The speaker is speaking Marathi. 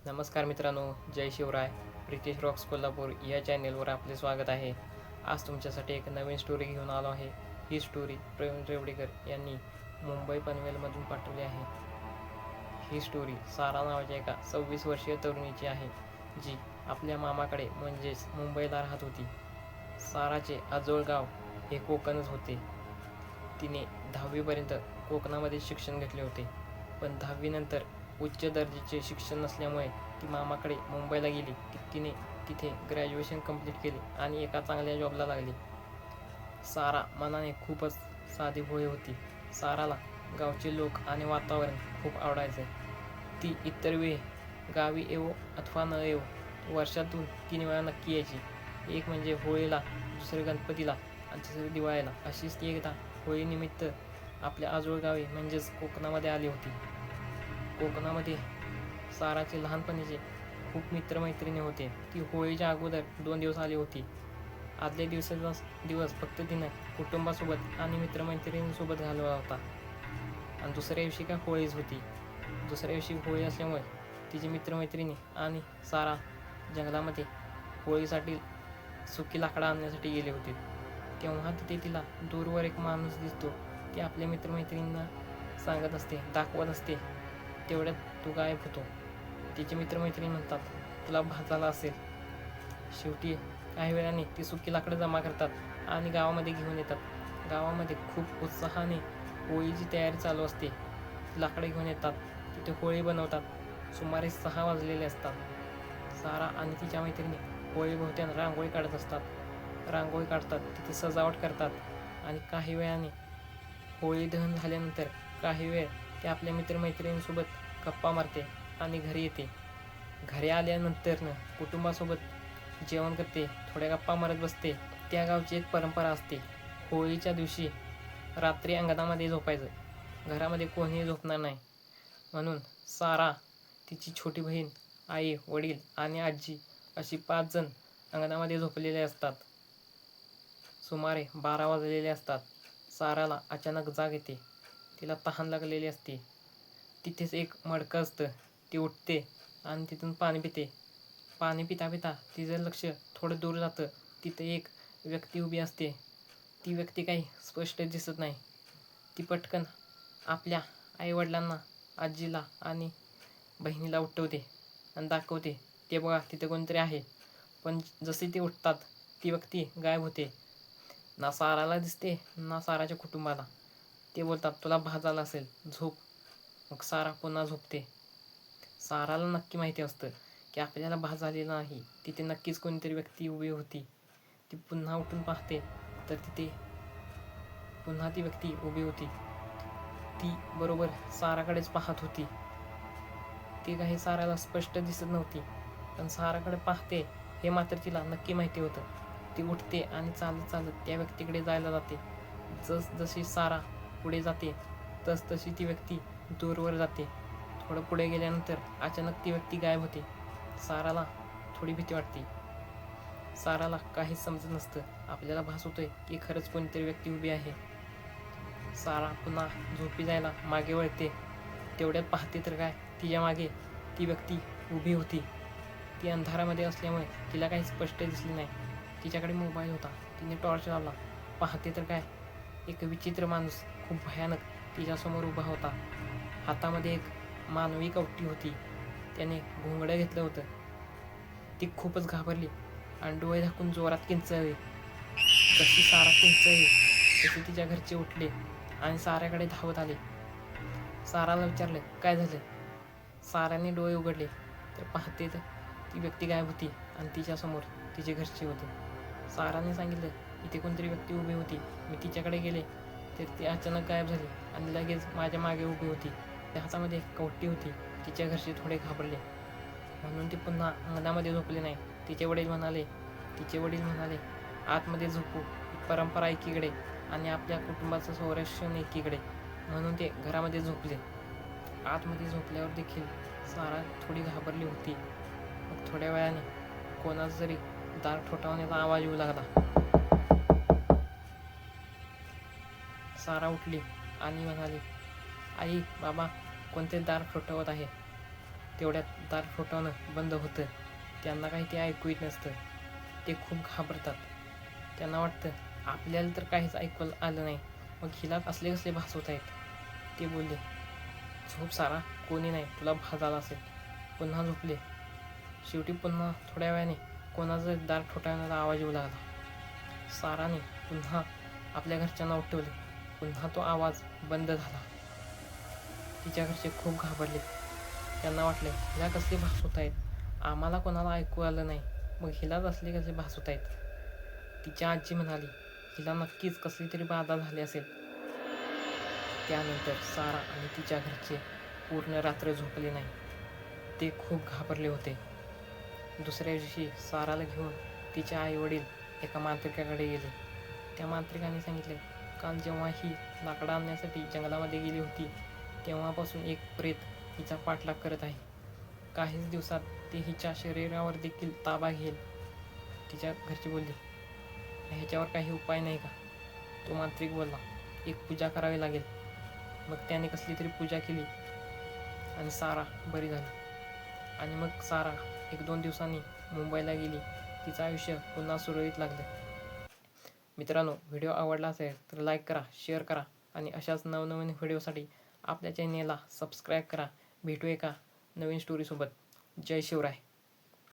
नमस्कार मित्रांनो, जय शिवराय. प्रितेश रॉक्स कोल्हापूर या चॅनेलवर आपले स्वागत आहे. आज तुमच्यासाठी एक नवीन स्टोरी घेऊन आलो आहे. ही स्टोरी प्रवीण रेवडेकर यांनी मुंबई पनवेलमधून पाठवली आहे. ही स्टोरी सारा नावाच्या एका 26 वर्षीय तरुणीची आहे, जी आपल्या मामाकडे म्हणजेच मुंबईला राहत होती. साराचे आजोळ गाव हे कोकणच होते. तिने 10वीपर्यंत कोकणामध्ये शिक्षण घेतले होते, पण 10वी नंतर उच्च दर्जाचे शिक्षण नसल्यामुळे ती मामाकडे मुंबईला गेली. तिने तिथे ग्रॅज्युएशन कंप्लीट केले आणि एका चांगल्या जॉबला लागली. सारा मनाने खूपच साधीभोळी होती. साराला गावचे लोक आणि वातावरण खूप आवडायचे. ती इतर वेळी गावी येवो अथवा न येवो, वर्षातून 3 वेळा नक्की यायची. एक म्हणजे होळीला, दुसरे गणपतीला आणि तिसरे दिवाळीला. अशीच ती एकदा होळीनिमित्त आपल्या आजोळ गावी म्हणजेच कोकणामध्ये आली होती. कोकणामध्ये साराचे लहानपणीचे खूप मित्रमैत्रिणी होते. ती होळीच्या अगोदर 2 दिवस आली होती. आदल्या दिवसाचा दिवस फक्त तिनं कुटुंबासोबत आणि मित्रमैत्रिणींसोबत घालवला होता आणि दुसऱ्या दिवशी काय होळीच होती. दुसऱ्या दिवशी होळी असल्यामुळे तिची मित्रमैत्रिणी आणि सारा जंगलामध्ये होळीसाठी सुकी लाकडं आणण्यासाठी गेले होते. तेव्हा तिथे तिला दूरवर एक माणूस दिसतो. ती आपल्या मित्रमैत्रिणींना सांगत असते, दाखवत असते. तेवढ्यात तो गायब होतो. तिचे मित्रमैत्रिणी म्हणतात, तुला भात झाला असेल. शेवटी काही वेळाने ती सुकी लाकडं जमा करतात आणि गावामध्ये घेऊन येतात. गावामध्ये खूप उत्साहाने होळीची तयारी चालू असते. लाकडं घेऊन येतात, तिथे होळी बनवतात. सुमारे 6 वाजलेले असतात. सारा आणि तिच्या मैत्रिणी होळीभोवत्यानं रांगोळी काढत असतात. रांगोळी काढतात, तिथे सजावट करतात आणि काही वेळाने होळी दहन झाल्यानंतर काही वेळ ते आपल्या मित्रमैत्रिणींसोबत गप्पा मारते आणि घरी येते. घरी आल्यानंतर कुटुंबासोबत जेवण करते, थोड्या गप्पा मारत बसते. त्या गावची एक परंपरा असते, होळीच्या दिवशी रात्री अंगणामध्ये झोपायचं. घरामध्ये कोणीही झोपणार नाही म्हणून सारा, तिची छोटी बहीण, आई, वडील आणि आजी अशी 5 जण अंगणामध्ये झोपलेले असतात. सुमारे 12 वाजलेले असतात. साराला अचानक जाग येते. तिला तहान लागलेली असते. तिथेच एक मडकं असतं. ती उठते आणि तिथून पाणी पिते. पाणी पिता पिता तिचं लक्ष थोडं दूर जातं. तिथे एक व्यक्ती उभी असते. ती व्यक्ती काही स्पष्ट दिसत नाही. ती पटकन आपल्या आईवडिलांना, आजीला आणि बहिणीला उठवते आणि दाखवते, ते बघा तिथे कोणतरी आहे. पण जसे ते उठतात, ती व्यक्ती गायब होते. ना साराला दिसते ना साराच्या कुटुंबाला. ते बोलतात, तुला भात झाला असेल, झोप. मग सारा पुन्हा झोपते. साराला नक्की माहिती असतं की आपल्याला भात झालेला नाही. तिथे नक्कीच कोणीतरी व्यक्ती उभी होती. ती पुन्हा उठून पाहते तर तिथे पुन्हा ती व्यक्ती उभी होती. ती बरोबर साराकडेच पाहत होती. ती काही साराला स्पष्ट दिसत नव्हती, पण साराकडे पाहते हे मात्र तिला नक्की माहिती होतं. ती उठते आणि चालत चालत त्या व्यक्तीकडे जायला जाते. जशी सारा पुढे जाते तशी ती व्यक्ती दूरवर जाते. थोडं पुढे गेल्यानंतर अचानक ती व्यक्ती गायब होते. साराला थोडी भीती वाटते. साराला काहीच समजत नसतं. आपल्याला भास होतोय की खरंच कोणीतरी व्यक्ती उभी आहे. सारा पुन्हा झोपी जायला मागे वळते. तेवढ्यात पाहते तर काय, तिच्या मागे ती व्यक्ती उभी होती. ती अंधारामध्ये असल्यामुळे तिला काही स्पष्ट दिसली नाही. तिच्याकडे मोबाईल होता. तिने टॉर्च लावला. पाहते तर काय, एक विचित्र माणूस खूप भयानक तिच्यासमोर उभा होता. हातामध्ये एक मानवी कवटी होती. त्याने घोंगडं घेतलं होतं. ती खूपच घाबरली आणि डोळे झाकून जोरात किंचाळली. जशी सारा किंचाळली तसे तिच्या घरचे उठले आणि साऱ्याकडे धावत आले. साराला विचारलं, काय झालं? साराने डोळे उघडले तर पाहते तर ती व्यक्ती गायब होती आणि तिच्यासमोर तिचे घरचे होते. साराने सांगितलं, इथे कोणतरी व्यक्ती उभी होती. मी तिच्याकडे गेले तर ती अचानक गायब झाली आणि लगेच माझ्या मागे उभी होती. त्या हातामध्ये कवटी होती. तिच्या घरचे थोडे घाबरले म्हणून ती पुन्हा अंगणामध्ये झोपले नाही. तिचे वडील म्हणाले, आतमध्ये झोपू, परंपरा एकीकडे आणि आपल्या कुटुंबाचं संरक्षण एकीकडे, म्हणून ते घरामध्ये झोपले. आतमध्ये झोपल्यावर देखील सारा थोडी घाबरली होती. मग थोड्या वेळाने कोणाचा तरी दार ठोठावण्याचा आवाज येऊ लागला. सारा उठली आणि म्हणाली, आई, बाबा, कोणते दार ठोठावत आहे? तेवढ्यात दार ठोठावणं बंद होतं. त्यांना काही ते ऐकू येत नसतं. ते खूप घाबरतात. त्यांना वाटतं आपल्याला तर काहीच ऐकू आलं नाही, मग हिला असले कसले भास होत आहेत. ते बोलले, झोप सारा, कोणी नाही, तुला भास आला असेल. पुन्हा झोपले. शेवटी पुन्हा थोड्या वेळाने कोणाचं दार ठोठावण्याचा आवाज येऊ लागला. साराने पुन्हा आपल्या घरच्यांना उठवले. पुन्हा तो आवाज बंद झाला. तिच्या घरचे खूप घाबरले. त्यांना वाटले हिला कसले भास होत आहेत, आम्हाला कोणाला ऐकू आलं नाही, मग हिलाच असले कसले भास होत आहेत. तिच्या आजी म्हणाली, हिला नक्कीच कसली तरी बाधा झाली असेल. त्यानंतर सारा आणि तिच्या घरचे पूर्ण रात्र झोपले नाही. ते खूप घाबरले होते. दुसऱ्या दिवशी साराला घेऊन तिचे आई वडील एका मांत्रिकाकडे गेले. त्या मांत्रिकाने सांगितले, काल जेव्हा ही लाकडं आणण्यासाठी जंगलामध्ये गेली होती, तेव्हापासून एक प्रेत हिचा पाठलाग करत आहे. काहीच दिवसात ते हिच्या शरीरावर देखील ताबा घेईल. तिच्या घरची बोलली, ह्याच्यावर काही उपाय नाही का? तो मांत्रिक बोलला, एक पूजा करावी लागेल. मग त्याने कसली तरी पूजा केली आणि सारा बरी झाली. आणि मग सारा 1-2 दिवसांनी मुंबईला गेली. तिचं आयुष्य पुन्हा सुरळीत लागलं. मित्रांनो, व्हिडिओ आवडला असेल तर लाईक करा, शेअर करा आणि अशाच नवनवीन व्हिडिओसाठी आपल्या चॅनेलला सबस्क्राईब करा. भेटू एका नवीन स्टोरीसोबत. जय शिवराय.